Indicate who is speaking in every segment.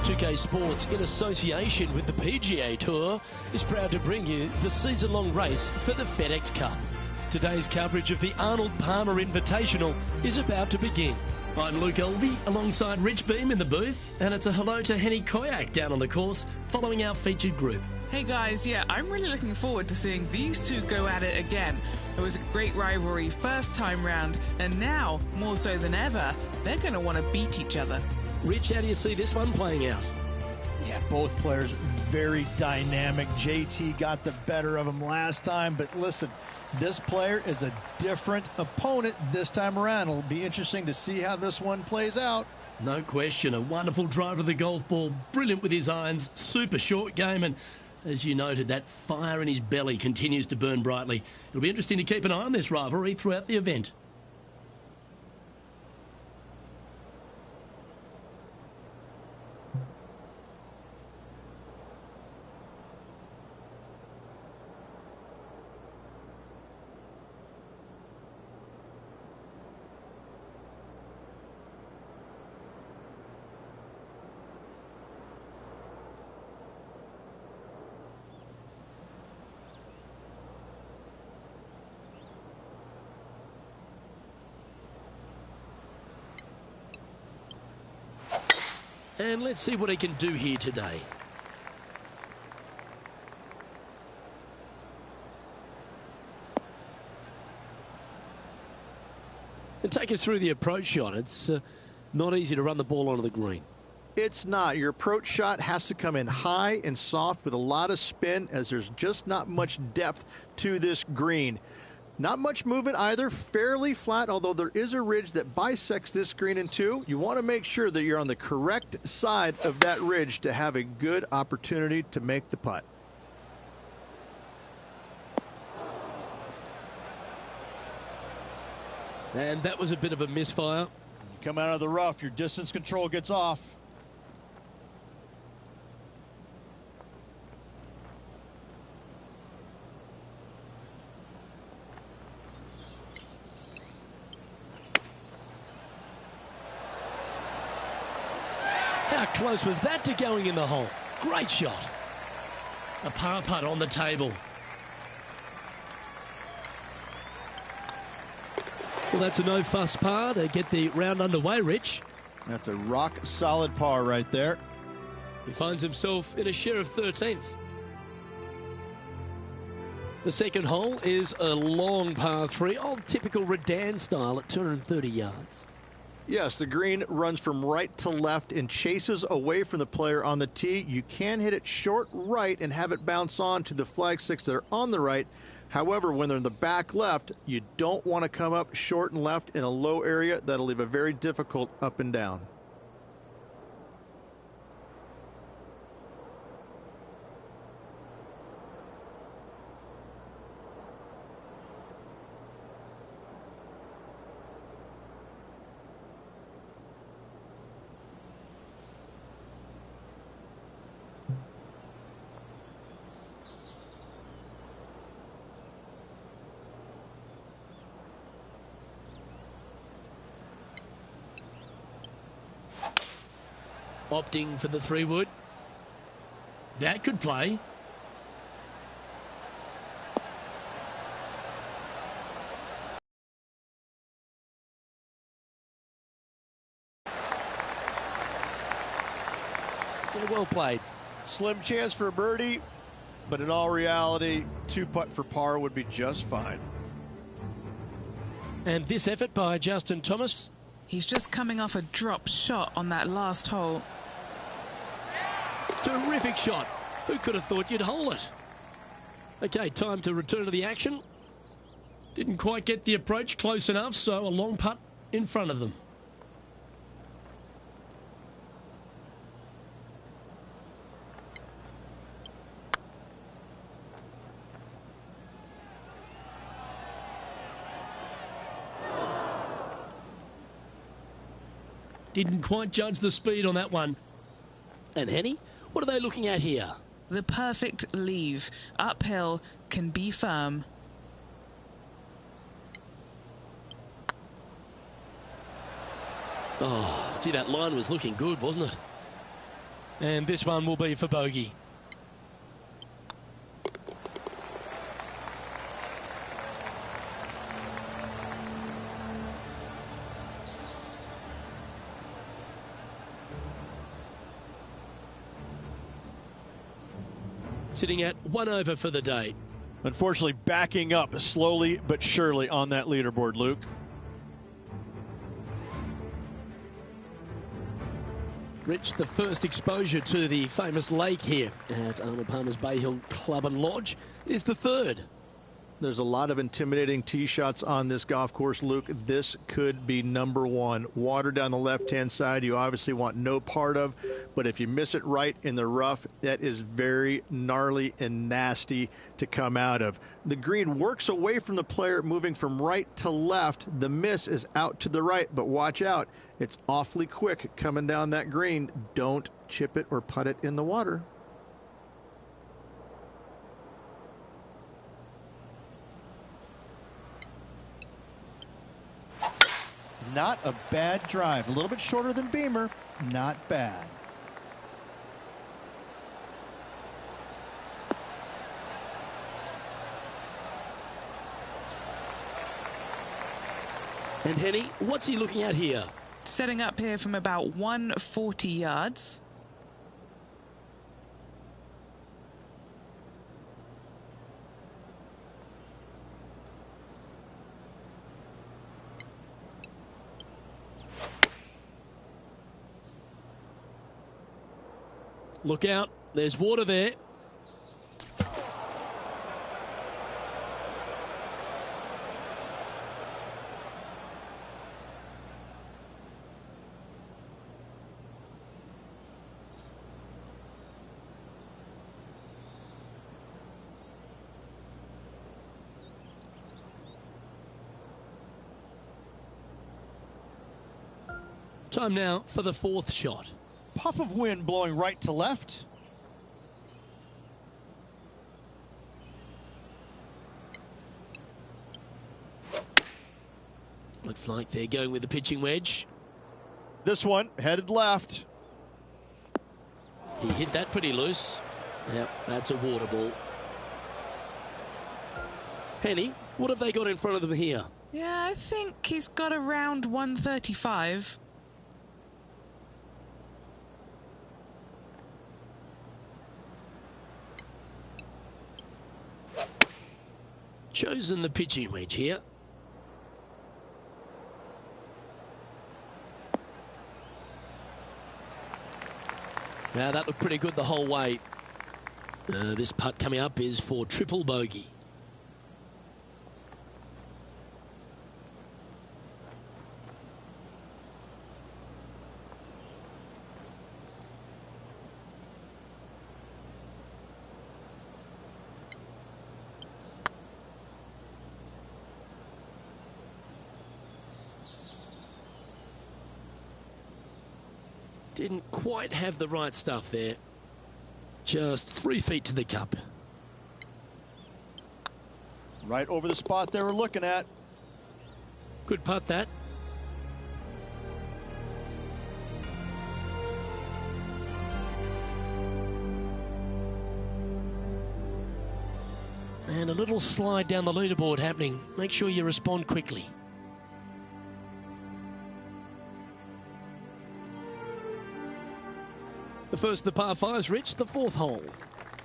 Speaker 1: 2K Sports, in association with the PGA Tour, is proud to bring you the season-long race for the FedEx Cup. Today's coverage of the Arnold Palmer Invitational is about to begin. I'm Luke Elvey alongside Rich Beam in the booth, and it's a hello to Henny Koyak down on the course following our featured group.
Speaker 2: Hey guys, yeah, I'm really looking forward to seeing these two go at it again. It was a great rivalry first time round, and now, more so than ever, they're going to want to beat each other.
Speaker 1: Rich, how do you see this one playing out?
Speaker 3: Yeah, both players very dynamic. JT got the better of him last time, but listen, this player is a different opponent this time around. It'll be interesting to see how this one plays out.
Speaker 1: No question, a wonderful drive of the golf ball, brilliant with his irons, super short game, and as you noted, that fire in his belly continues to burn brightly. It'll be interesting to keep an eye on this rivalry throughout the event. And let's see what he can do here today. And take us through the approach shot. It's not easy to run the ball onto the green.
Speaker 3: It's not. Your approach shot has to come in high and soft with a lot of spin, as there's just not much depth to this green. Not much movement either, fairly flat, although there is a ridge that bisects this green in two. You want to make sure that you're on the correct side of that ridge to have a good opportunity to make the putt.
Speaker 1: And that was a bit of a misfire.
Speaker 3: You come out of the rough, your distance control gets off.
Speaker 1: How close was that to going in the hole? Great shot. A par putt on the table. Well, that's a no-fuss par to get the round underway, Rich.
Speaker 3: That's a rock-solid par right there.
Speaker 1: He finds himself in a share of 13th. The second hole is a long par 3, old typical Redan style at 230 yards.
Speaker 3: Yes, the green runs from right to left and chases away from the player on the tee. You can hit it short right and have it bounce on to the flag sticks that are on the right. However, when they're in the back left, you don't want to come up short and left in a low area. That'll leave a very difficult up and down.
Speaker 1: Opting for the 3-wood. That could play. Yeah, well played.
Speaker 3: Slim chance for a birdie, but in all reality, 2-putt for par would be just fine.
Speaker 1: And this effort by Justin Thomas.
Speaker 2: He's just coming off a drop shot on that last hole.
Speaker 1: Terrific shot. Who could have thought you'd hole it? Okay, time to return to the action. Didn't quite get the approach close enough, so a long putt in front of them. Didn't quite judge the speed on that one. And Henny, what are they looking at here?
Speaker 2: The perfect leave. Uphill, can be firm.
Speaker 1: Oh, gee, that line was looking good, wasn't it? And this one will be for bogey. Sitting at 1 over for the day.
Speaker 3: Unfortunately, backing up slowly but surely on that leaderboard, Luke.
Speaker 1: Rich, the first exposure to the famous lake here at Arnold Palmer's Bay Hill Club and Lodge is the third.
Speaker 3: There's a lot of intimidating tee shots on this golf course, Luke. This could be number one. Water down the left-hand side, you obviously want no part of, but if you miss it right in the rough, that is very gnarly and nasty to come out of. The green works away from the player, moving from right to left. The miss is out to the right, but watch out. It's awfully quick coming down that green. Don't chip it or putt it in the water. Not a bad drive. A little bit shorter than Beamer. Not bad.
Speaker 1: And Henny, what's he looking at here?
Speaker 2: Setting up here from about 140 yards.
Speaker 1: Look out, there's water there. Time now for the fourth shot.
Speaker 3: Puff of wind blowing right to left.
Speaker 1: Looks like they're going with the pitching wedge.
Speaker 3: This one headed left.
Speaker 1: He hit that pretty loose. Yep, that's a water ball. Henny, what have they got in front of them here?
Speaker 2: Yeah, I think he's got around 135.
Speaker 1: Chosen the pitching wedge here. Now that looked pretty good the whole way. This putt coming up is for triple bogey. Didn't quite have the right stuff there. Just 3 feet to the cup.
Speaker 3: Right over the spot they were looking at.
Speaker 1: Good putt that. And a little slide down the leaderboard happening. Make sure you respond quickly. The first of the par fives, Rich, the fourth hole.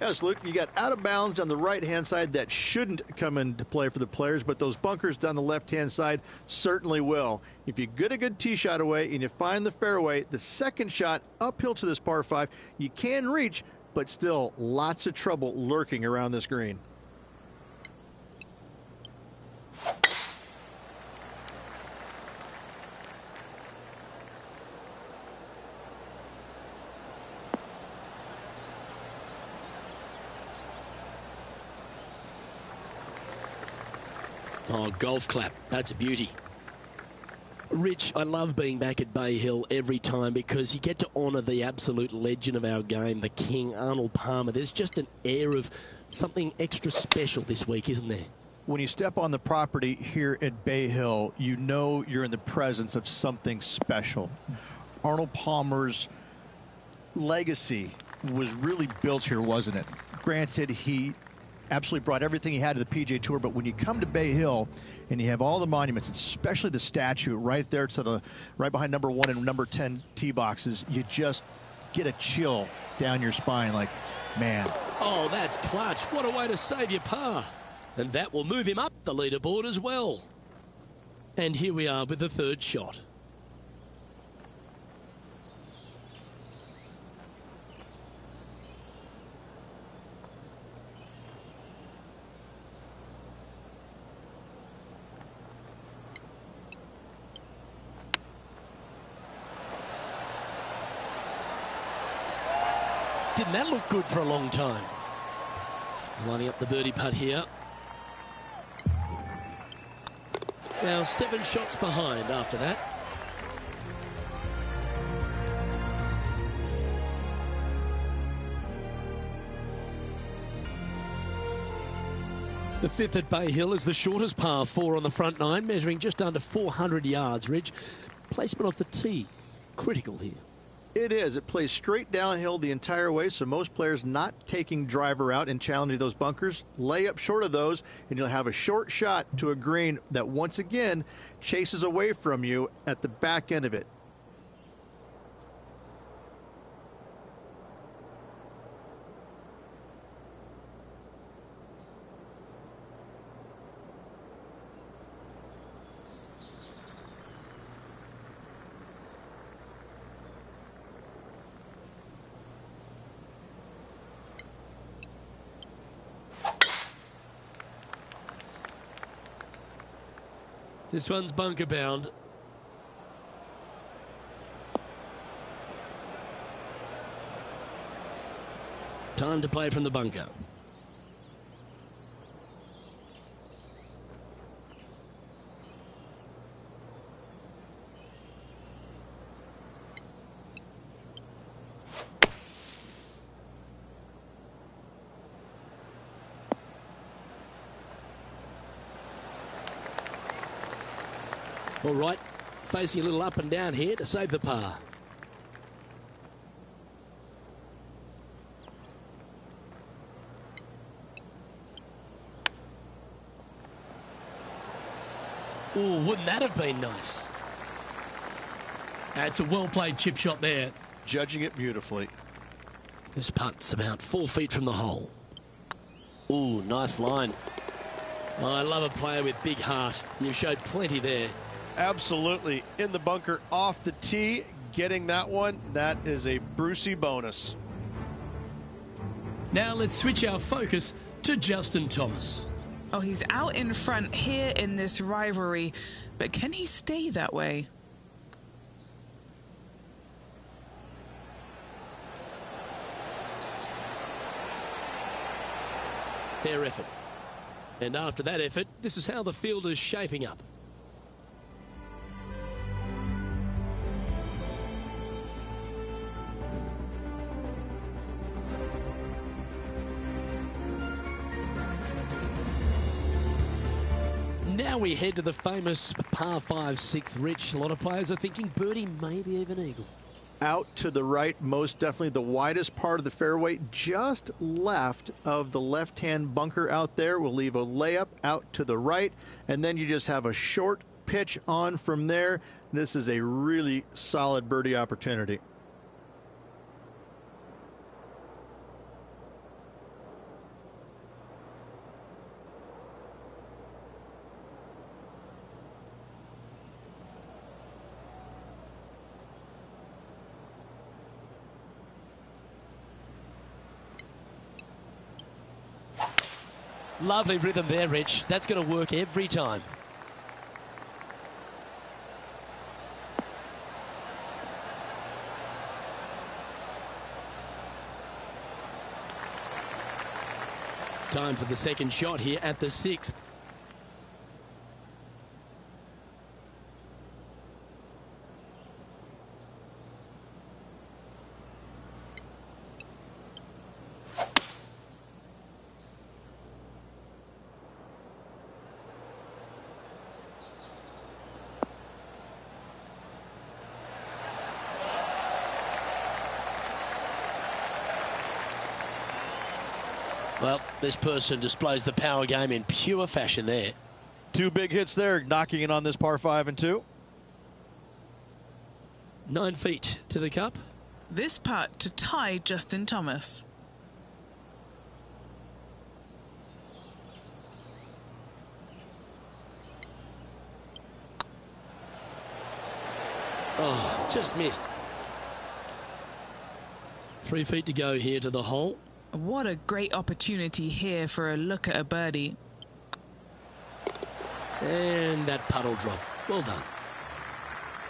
Speaker 3: Yes, Luke, you got out of bounds on the right-hand side. That shouldn't come into play for the players, but those bunkers down the left-hand side certainly will. If you get a good tee shot away and you find the fairway, the second shot uphill to this par five, you can reach, but still lots of trouble lurking around this green.
Speaker 1: Oh, golf clap. That's a beauty. Rich, I love being back at Bay Hill every time because you get to honour the absolute legend of our game, the King, Arnold Palmer. There's just an air of something extra special this week, isn't there?
Speaker 3: When you step on the property here at Bay Hill, you know you're in the presence of something special. Arnold Palmer's legacy was really built here, wasn't it? Granted, he absolutely brought everything he had to the PGA Tour, but when you come to Bay Hill and you have all the monuments, especially the statue right there to the right behind number 1 and number 10 tee boxes, you just get a chill down your spine like, man.
Speaker 1: Oh, that's clutch. What a way to save your par. And that will move him up the leaderboard as well. And here we are with the third shot. Didn't that look good for a long time? Lining up the birdie putt here. Now 7 shots behind after that. The 5th at Bay Hill is the shortest par 4 on the front 9, measuring just under 400 yards, Ridge. Placement off the tee, critical here.
Speaker 3: It is. It plays straight downhill the entire way, so most players not taking driver out and challenging those bunkers. Lay up short of those, and you'll have a short shot to a green that once again chases away from you at the back end of it.
Speaker 1: This one's bunker bound. Time to play from the bunker. All right, facing a little up and down here to save the par. Oh, wouldn't that have been nice? That's a well-played chip shot there.
Speaker 3: Judging it beautifully.
Speaker 1: This putt's about 4 feet from the hole. Ooh, nice line. Oh, I love a player with big heart. You've showed plenty there.
Speaker 4: Absolutely. In the bunker off the tee, getting that one, that is a Brucey bonus.
Speaker 1: Now let's switch our focus to Justin Thomas.
Speaker 2: Oh, he's out in front here in this rivalry, but can he stay that way?
Speaker 1: Fair effort. And after that effort, this is how the field is shaping up. Now we head to the famous par 5 6th, Rich. A lot of players are thinking birdie, maybe even eagle.
Speaker 3: Out to the right, most definitely the widest part of the fairway, just left of the left-hand bunker out there. We'll leave a layup out to the right, and then you just have a short pitch on from there. This is a really solid birdie opportunity.
Speaker 1: Lovely rhythm there, Rich. That's going to work every time. Time for the second shot here at the 6th. Well, this person displays the power game in pure fashion there.
Speaker 3: 2 big hits there, knocking in on this par 5 and 2.
Speaker 1: 9 feet to the cup.
Speaker 2: This putt to tie Justin Thomas.
Speaker 1: Oh, just missed. 3 feet to go here to the hole.
Speaker 2: What a great opportunity here for a look at a birdie.
Speaker 1: And that puddle drop. Well done.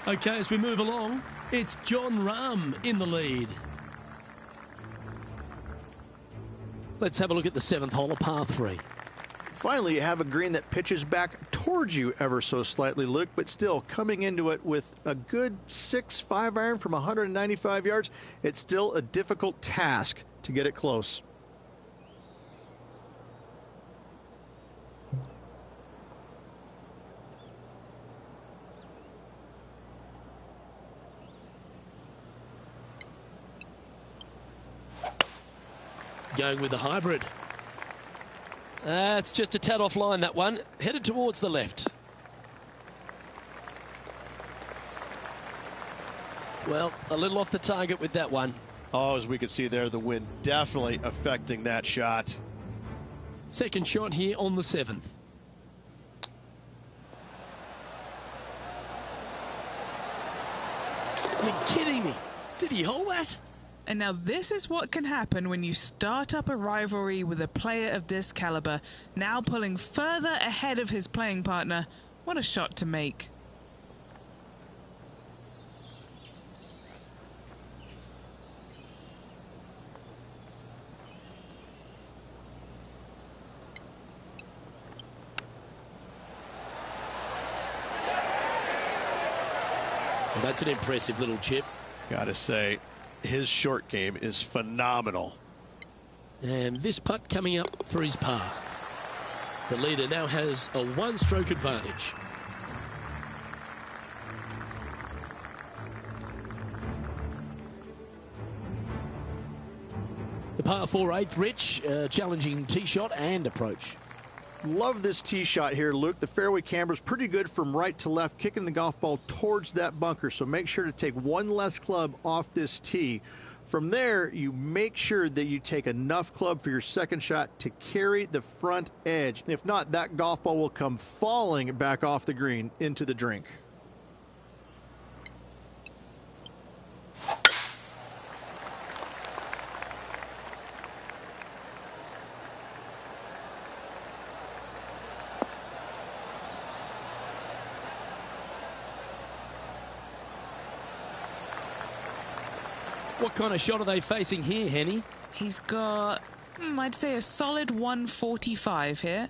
Speaker 1: Okay, as we move along, it's John Rahm in the lead. Let's have a look at the 7th hole, a par 3.
Speaker 3: Finally, you have a green that pitches back towards you ever so slightly, Luke, but still coming into it with a good 6-5 iron from 195 yards. It's still a difficult task to get it close.
Speaker 1: Going with the hybrid. It's just a tad offline, that one. Headed towards the left. Well, a little off the target with that one.
Speaker 4: Oh, as we can see there, the wind definitely affecting that shot.
Speaker 1: Second shot here on the 7th. You're kidding me. Did he hold that?
Speaker 2: And now this is what can happen when you start up a rivalry with a player of this caliber, now pulling further ahead of his playing partner. What a shot to make.
Speaker 1: Well, that's an impressive little chip.
Speaker 4: Gotta say, his short game is phenomenal.
Speaker 1: And this putt coming up for his par. The leader now has a 1-stroke advantage. The par 4 8th, Rich, challenging tee shot and approach.
Speaker 3: Love this tee shot here, Luke. The fairway camber is pretty good from right to left, kicking the golf ball towards that bunker. So make sure to take one less club off this tee. From there, you make sure that you take enough club for your second shot to carry the front edge. If not, that golf ball will come falling back off the green into the drink.
Speaker 1: What kind of shot are they facing here, Henny?
Speaker 2: He's got, I'd say, a solid 145 here.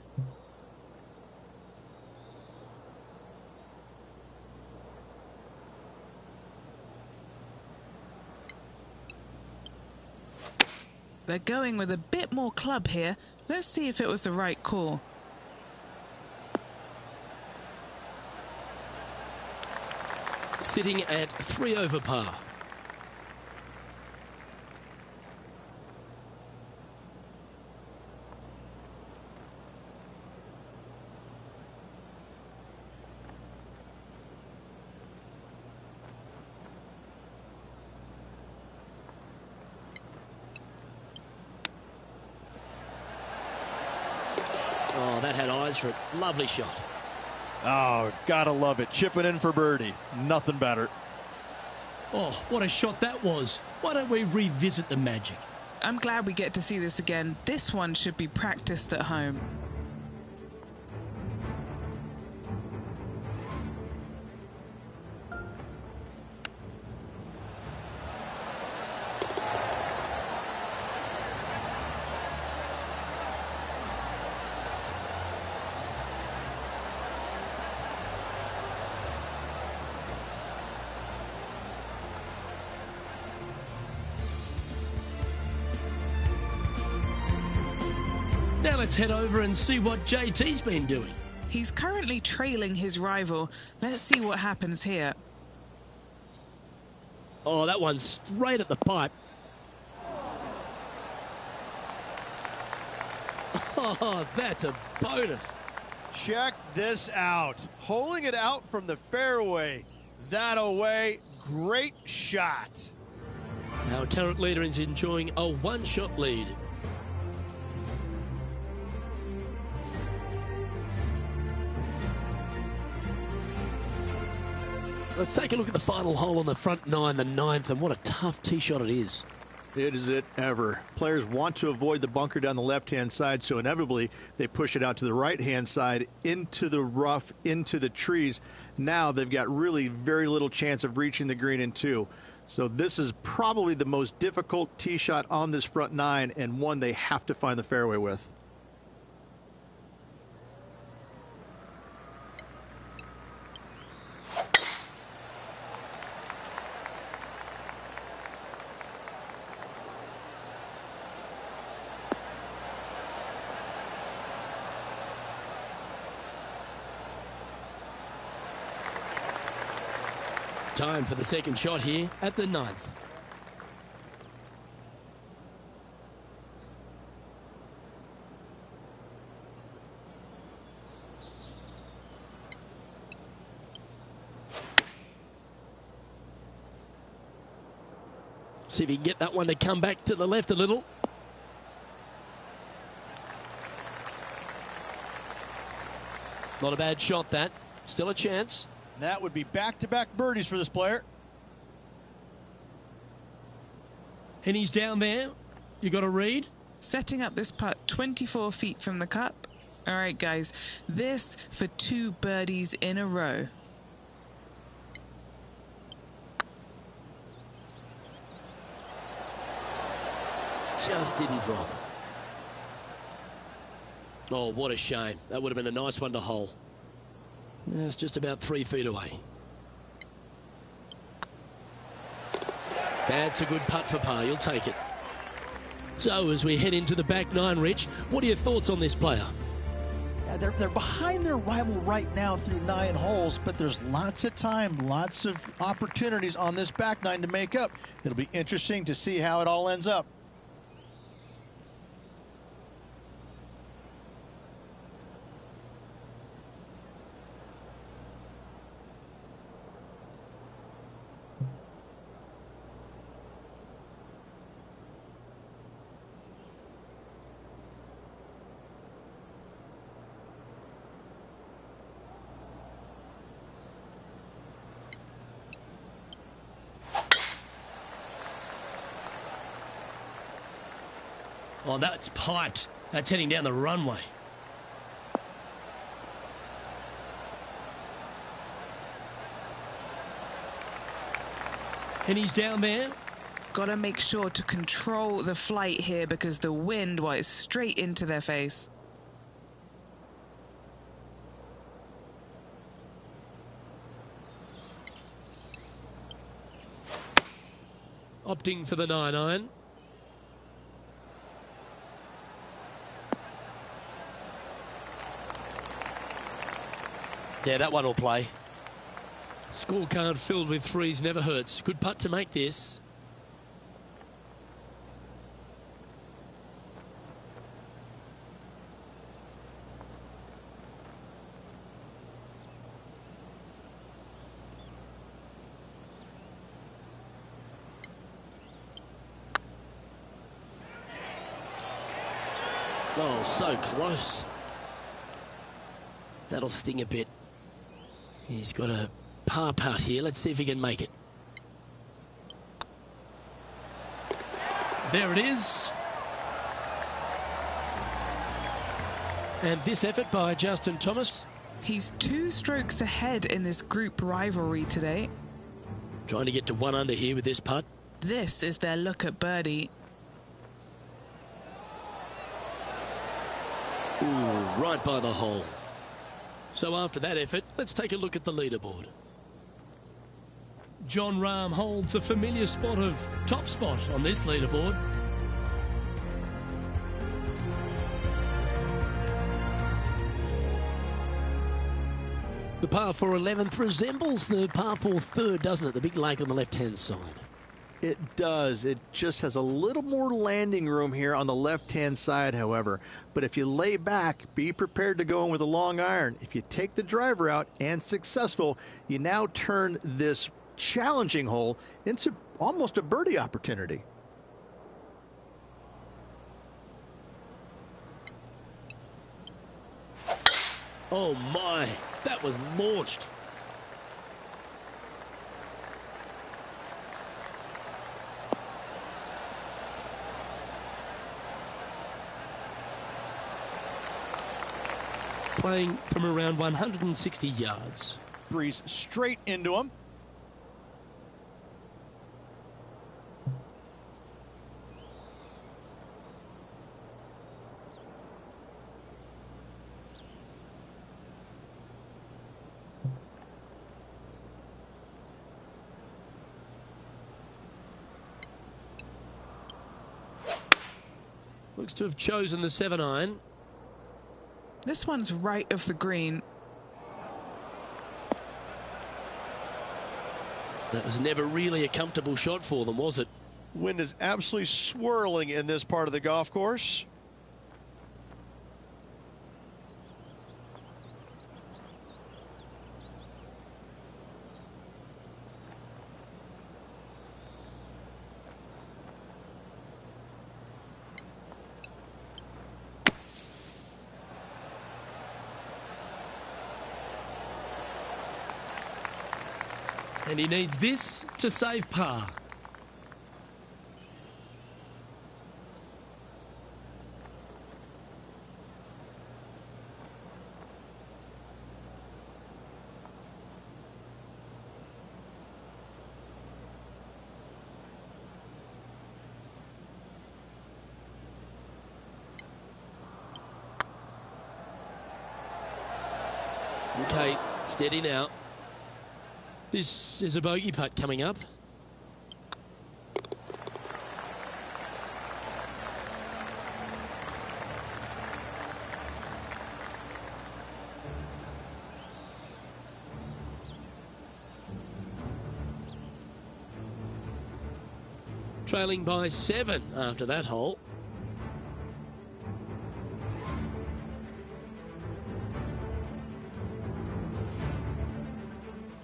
Speaker 2: They're going with a bit more club here. Let's see if it was the right call.
Speaker 1: Sitting at 3 over par. Oh, that had eyes for it. Lovely shot.
Speaker 3: Oh, gotta love it. Chipping in for birdie. Nothing better.
Speaker 1: Oh, what a shot that was. Why don't we revisit the magic?
Speaker 2: I'm glad we get to see this again. This one should be practiced at home.
Speaker 1: Now let's head over and see what JT's been doing.
Speaker 2: He's currently trailing his rival. Let's see what happens here.
Speaker 1: Oh, that one's straight at the pipe. Oh, that's a bonus.
Speaker 4: Check this out. Holding it out from the fairway. That away. Great shot.
Speaker 1: Our current leader is enjoying a one-shot lead. Let's take a look at the final hole on the front nine, the ninth, and what a tough tee shot it is.
Speaker 3: It is it ever. Players want to avoid the bunker down the left-hand side, so inevitably they push it out to the right-hand side, into the rough, into the trees. Now they've got really very little chance of reaching the green in two. So this is probably the most difficult tee shot on this front nine, and one they have to find the fairway with.
Speaker 1: Time for the second shot here at the ninth. See if he can get that one to come back to the left a little. Not a bad shot, that. Still a chance.
Speaker 4: That would be back-to-back birdies for this player.
Speaker 1: And he's down there. You got to read.
Speaker 2: Setting up this putt 24 feet from the cup. All right, guys, this for 2 birdies in a row.
Speaker 1: Just didn't drop. Oh, what a shame. That would have been a nice one to hole. It's just about 3 feet away. That's a good putt for par. You'll take it. So as we head into the back nine, Rich, what are your thoughts on this player?
Speaker 5: Yeah, they're behind their rival right now through 9 holes, but there's lots of time, lots of opportunities on this back nine to make up. It'll be interesting to see how it all ends up.
Speaker 1: Oh, that's piped. That's heading down the runway. And he's down there.
Speaker 2: Got to make sure to control the flight here because the wind, well, is straight into their face.
Speaker 1: Opting for the 9-iron. Yeah, that one will play. Scorecard filled with threes never hurts. Good putt to make this. Oh, so close. That'll sting a bit. He's got a par putt here. Let's see if he can make it. There it is. And this effort by Justin Thomas.
Speaker 2: He's 2 strokes ahead in this group rivalry today.
Speaker 1: Trying to get to 1 under here with this putt.
Speaker 2: This is their look at birdie.
Speaker 1: Ooh, right by the hole. So after that effort, let's take a look at the leaderboard. John Rahm holds a familiar spot of top spot on this leaderboard. The par 4 11th resembles the par 4 third, doesn't it? The big lake on the left-hand side.
Speaker 3: It does. It just has a little more landing room here on the left-hand side, however. But if you lay back, be prepared to go in with a long iron. If you take the driver out and successful, you now turn this challenging hole into almost a birdie opportunity.
Speaker 1: Oh my, that was launched. Playing from around 160 yards.
Speaker 4: Breeze straight into him.
Speaker 1: Looks to have chosen the 7-iron.
Speaker 2: This one's right of the green.
Speaker 1: That was never really a comfortable shot for them, was it?
Speaker 4: Wind is absolutely swirling in this part of the golf course.
Speaker 1: And he needs this to save par. Okay, steady now. This is a bogey putt coming up. Trailing by 7 after that hole.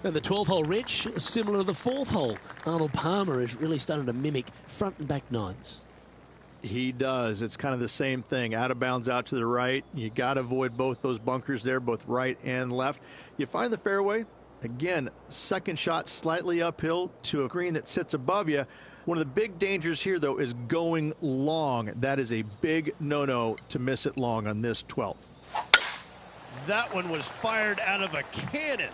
Speaker 1: And the 12th hole, Rich, similar to the 4th hole. Arnold Palmer is really starting to mimic front and back nines.
Speaker 3: He does. It's kind of the same thing. Out of bounds out to the right. You got to avoid both those bunkers there, both right and left. You find the fairway. Again, second shot slightly uphill to a green that sits above you. One of the big dangers here, though, is going long. That is a big no-no to miss it long on this 12th.
Speaker 4: That one was fired out of a cannon.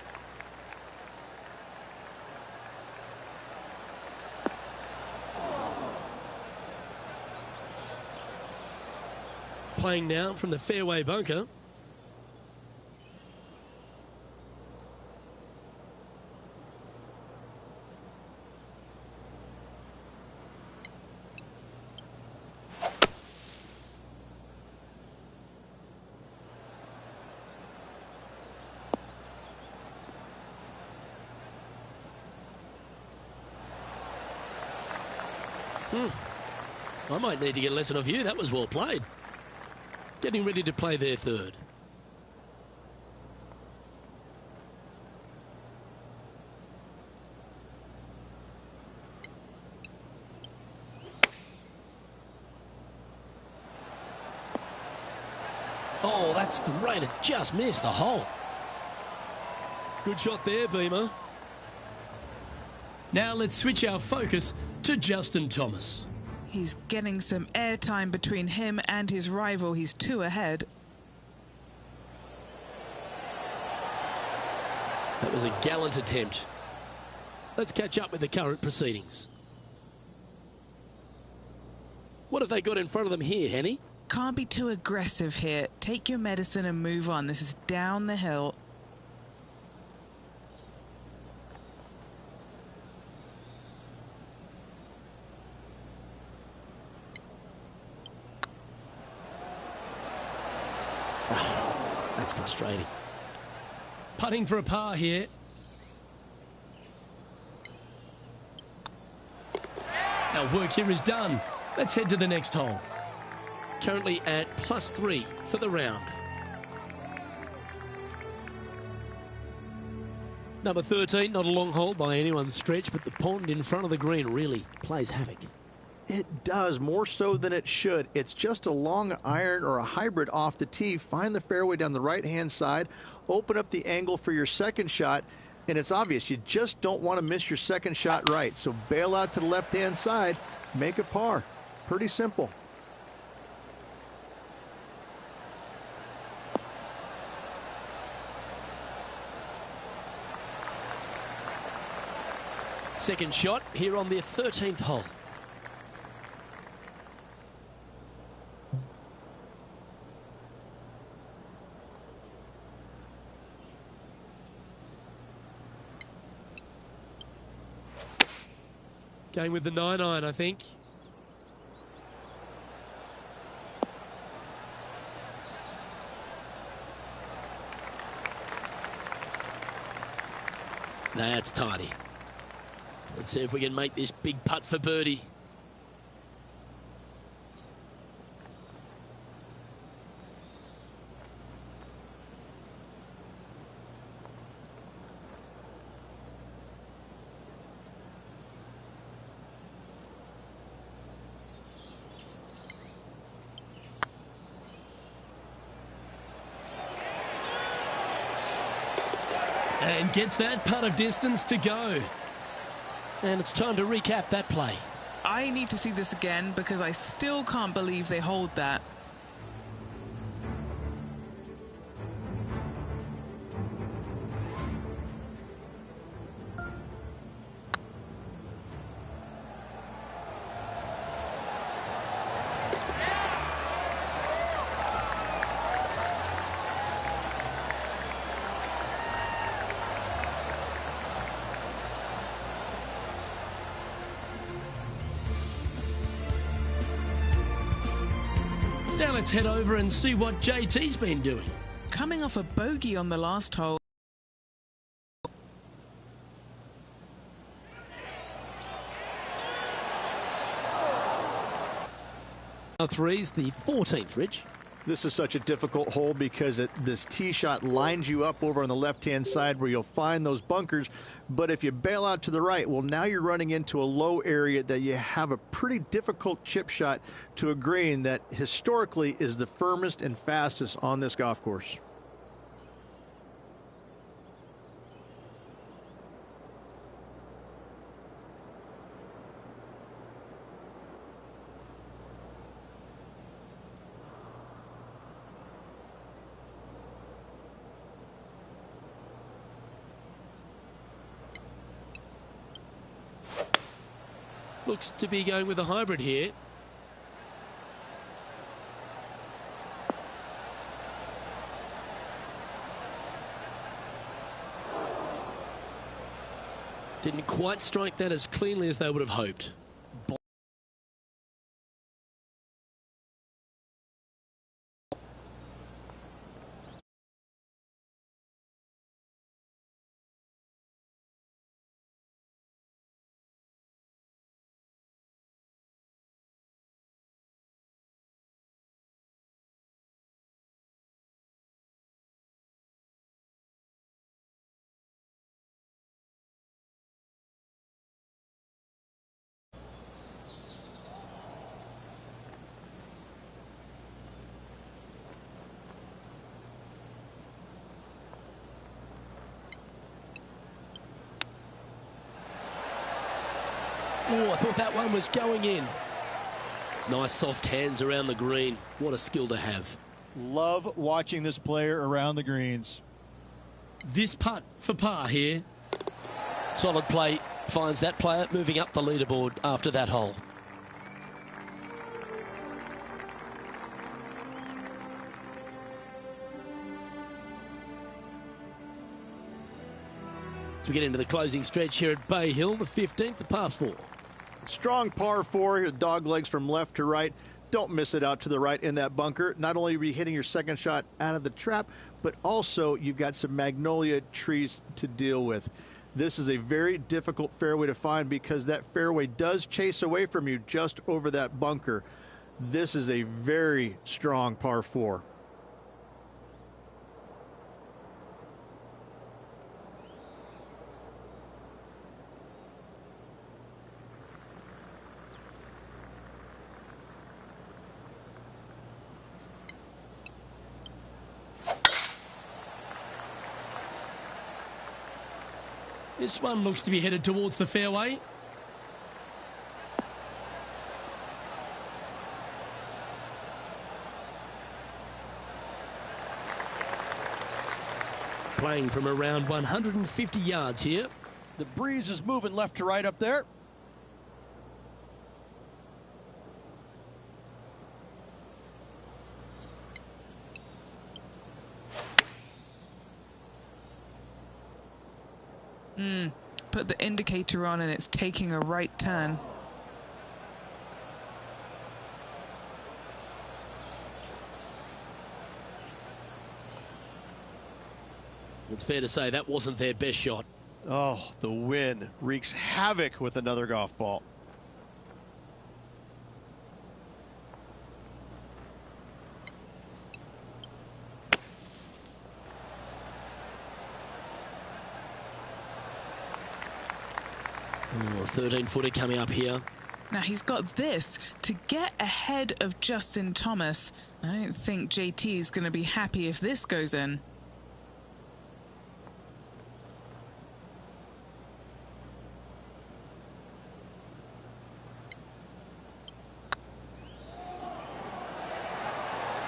Speaker 1: Playing now from the fairway bunker. I might need to get a lesson of you. That was well played. Getting ready to play their third. Oh, that's great. It just missed the hole. Good shot there, Beamer. Now let's switch our focus to Justin Thomas.
Speaker 2: He's getting some airtime between him and his rival. He's 2 ahead.
Speaker 1: That was a gallant attempt. Let's catch up with the current proceedings. What have they got in front of them here, Henny?
Speaker 2: Can't be too aggressive here. Take your medicine and move on. This is down the hill.
Speaker 1: That's frustrating. Putting for a par here. Our work here is done. Let's head to the next hole. Currently at +3 for the round. Number 13, not a long hole by anyone's stretch, but the pond in front of the green really plays havoc.
Speaker 3: It does, more so than it should. It's just a long iron or a hybrid off the tee. Find the fairway down the right-hand side, open up the angle for your second shot, and it's obvious you just don't want to miss your second shot right. So bail out to the left-hand side, make a par. Pretty simple.
Speaker 1: Second shot here on the 13th hole. Going with the 9-iron, I think. That's tidy. Let's see if we can make this big putt for birdie. And gets that putt of distance to go. And it's time to recap that play.
Speaker 2: I need to see this again because I still can't believe they hold that.
Speaker 1: Now let's head over and see what JT's been doing.
Speaker 2: Coming off a bogey on the last hole.
Speaker 1: Three's the 14th, Rich.
Speaker 3: This is such a difficult hole because this tee shot lines you up over on the left-hand side where you'll find those bunkers. But if you bail out to the right, well, now you're running into a low area that you have a pretty difficult chip shot to a green that historically is the firmest and fastest on this golf course.
Speaker 1: Looks to be going with a hybrid here. Didn't quite strike that as cleanly as they would have hoped. Oh, I thought that one was going in. Nice soft hands around the green. What a skill to have.
Speaker 5: Love watching this player around the greens.
Speaker 1: This putt for par here. Solid play finds that player moving up the leaderboard after that hole. As we get into the closing stretch here at Bay Hill, the 15th, the par 4.
Speaker 3: Strong par 4, dog legs from left to right. Don't miss it out to the right in that bunker. Not only are you hitting your second shot out of the trap, but also you've got some magnolia trees to deal with. This is a very difficult fairway to find because that fairway does chase away from you just over that bunker. This is a very strong par 4.
Speaker 1: This one looks to be headed towards the fairway. Playing from around 150 yards here.
Speaker 5: The breeze is moving left to right up there.
Speaker 2: Put the indicator on and it's taking a right turn.
Speaker 1: It's fair to say that wasn't their best shot.
Speaker 4: Oh, the wind wreaks havoc with another golf ball.
Speaker 1: Oh, 13-footer coming up here.
Speaker 2: Now he's got this to get ahead of Justin Thomas. I don't think JT is going to be happy if this goes in.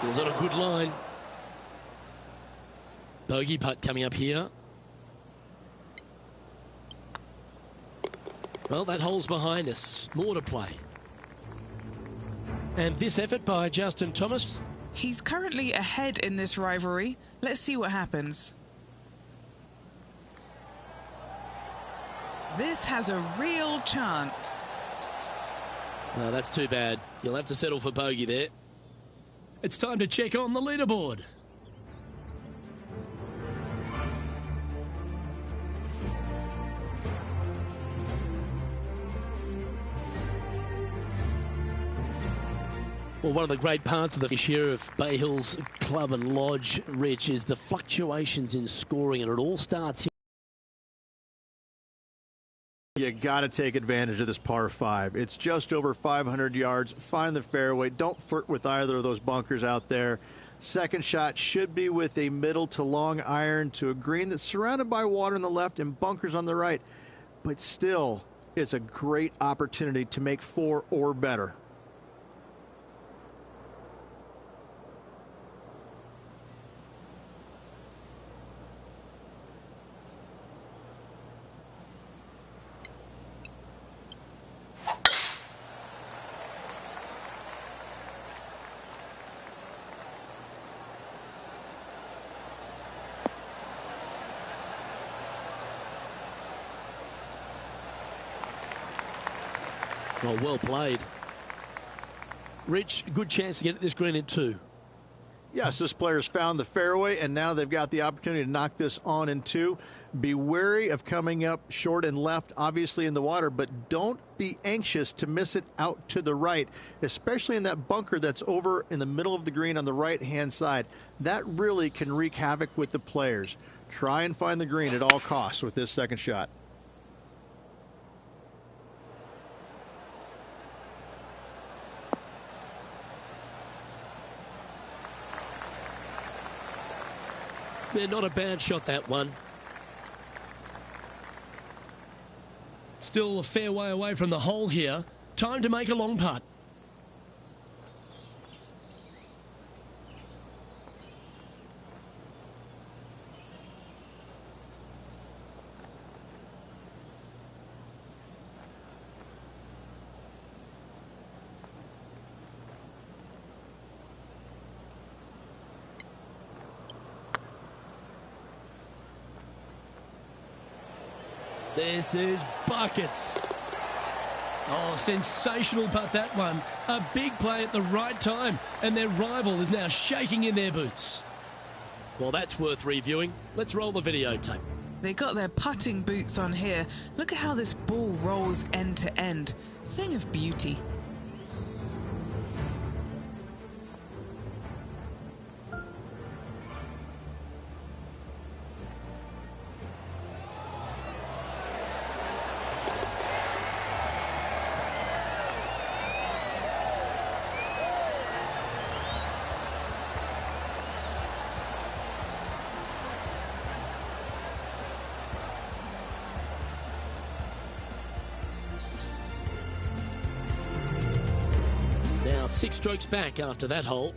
Speaker 1: Was on a good line. Bogey putt coming up here. Well, that hole's behind us. More to play. And this effort by Justin Thomas.
Speaker 2: He's currently ahead in this rivalry. Let's see what happens. This has a real chance.
Speaker 1: No, that's too bad. You'll have to settle for bogey there. It's time to check on the leaderboard. Well, one of the great parts of the this year of Bay Hills Club and Lodge, Rich, is the fluctuations in scoring, and it all starts here.
Speaker 3: You got to take advantage of this par 5. It's just over 500 yards. Find the fairway. Don't flirt with either of those bunkers out there. Second shot should be with a middle to long iron to a green that's surrounded by water on the left and bunkers on the right. But still, it's a great opportunity to make 4 or better.
Speaker 1: Oh, well played. Rich, good chance to get this green in 2.
Speaker 3: Yes, this player's found the fairway, and now they've got the opportunity to knock this on in 2. Be wary of coming up short and left, obviously in the water, but don't be anxious to miss it out to the right, especially in that bunker that's over in the middle of the green on the right-hand side. That really can wreak havoc with the players. Try and find the green at all costs with this second shot.
Speaker 1: Yeah, not a bad shot, that one. Still a fair way away from the hole here. Time to make a long putt. This is buckets. Oh, sensational putt, that one. A big play at the right time, and their rival is now shaking in their boots. Well, that's worth reviewing. Let's roll the videotape.
Speaker 2: They got their putting boots on here. Look at how this ball rolls end to end. Thing of beauty.
Speaker 1: Now 6 strokes back after that hole.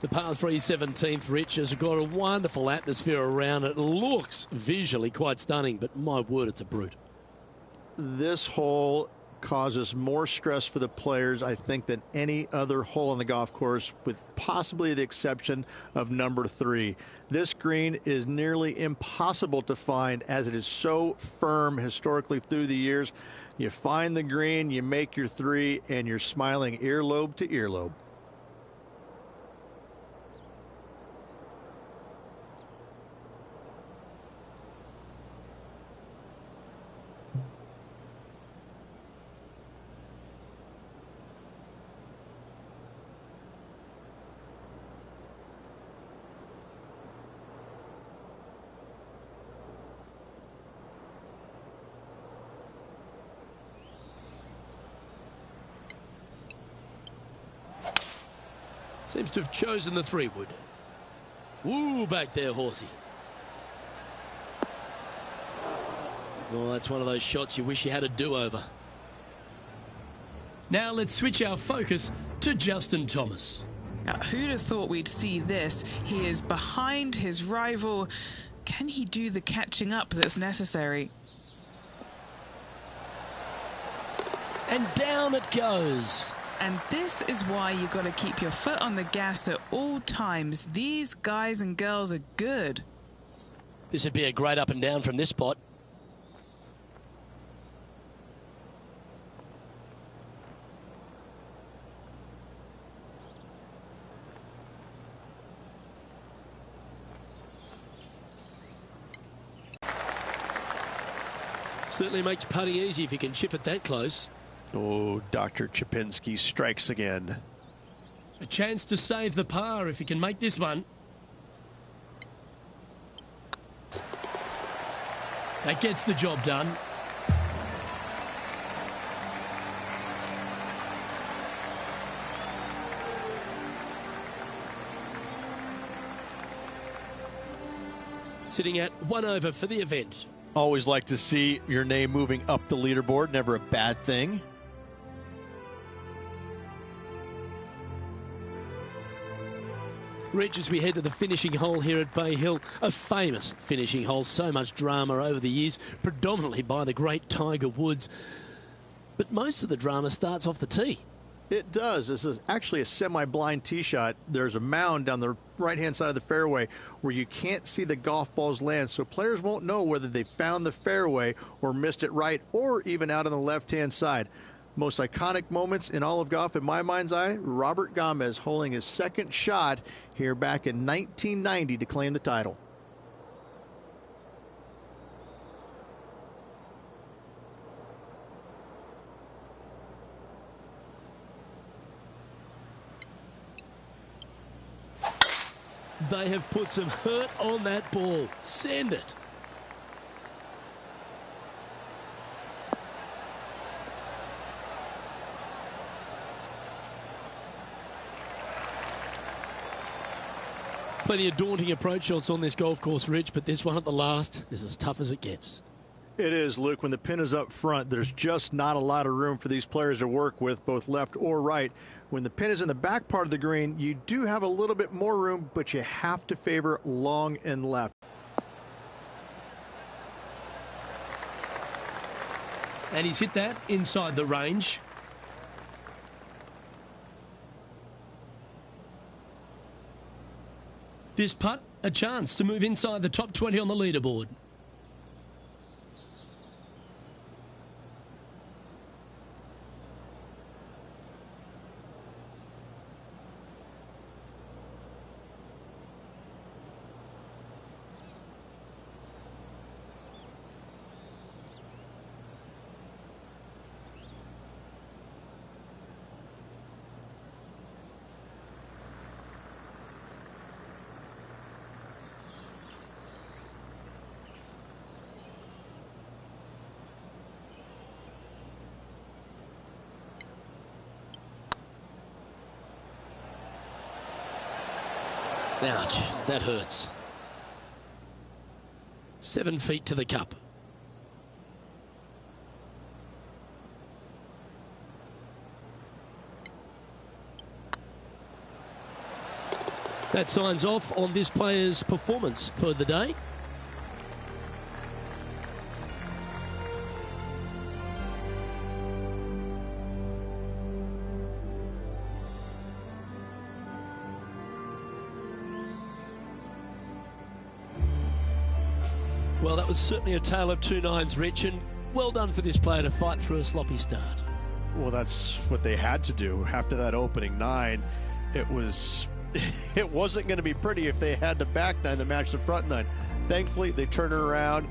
Speaker 1: The par 3 17th, Rich, has got a wonderful atmosphere around it. Looks visually quite stunning, but my word, it's a brute.
Speaker 3: This hole causes more stress for the players, I think, than any other hole on the golf course, with possibly the exception of number 3. This green is nearly impossible to find as it is so firm historically through the years. You find the green, you make your 3, and you're smiling earlobe to earlobe.
Speaker 1: Seems to have chosen the 3-wood. Woo, back there, horsey. Oh, that's one of those shots you wish you had a do-over. Now let's switch our focus to Justin Thomas.
Speaker 2: Now, who'd have thought we'd see this? He is behind his rival. Can he do the catching up that's necessary?
Speaker 1: And down it goes.
Speaker 2: And this is why you got to keep your foot on the gas at all times. These guys and girls are good.
Speaker 1: This would be a great up and down from this spot. Certainly makes putting easy if you can chip it that close.
Speaker 3: Oh, Dr. Chipinski strikes again.
Speaker 1: A chance to save the par if he can make this one. That gets the job done. Sitting at 1 over for the event.
Speaker 3: Always like to see your name moving up the leaderboard. Never a bad thing.
Speaker 1: Rich, as we head to the finishing hole here at Bay Hill, a famous finishing hole, so much drama over the years, predominantly by the great Tiger Woods. But most of the drama starts off the tee.
Speaker 3: It does. This is actually a semi-blind tee shot. There's a mound down the right-hand side of the fairway where you can't see the golf balls land, so players won't know whether they found the fairway or missed it right or even out on the left-hand side. Most iconic moments in all of golf, in my mind's eye, Robert Gomez holding his second shot here back in 1990 to claim the title.
Speaker 1: They have put some hurt on that ball. Send it. Plenty of daunting approach shots on this golf course, Rich, but this one at the last is as tough as it gets.
Speaker 3: It is, Luke. When the pin is up front, there's just not a lot of room for these players to work with, both left or right. When the pin is in the back part of the green, you do have a little bit more room, but you have to favor long and left.
Speaker 1: And he's hit that inside the range. This putt, a chance to move inside the top 20 on the leaderboard. Ouch, that hurts. 7 feet to the cup. That signs off on this player's performance for the day. Well, that was certainly a tale of two nines, Rich, and well done for this player to fight through a sloppy start.
Speaker 3: Well, that's what they had to do after that opening 9. It wasn't going to be pretty if they had to back 9 to match the front 9. Thankfully, they turned it around,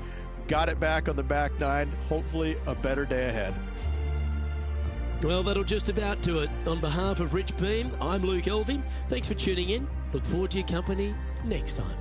Speaker 3: got it back on the back 9. Hopefully, a better day ahead.
Speaker 1: Well, that'll just about do it. On behalf of Rich Beam, I'm Luke Elving. Thanks for tuning in. Look forward to your company next time.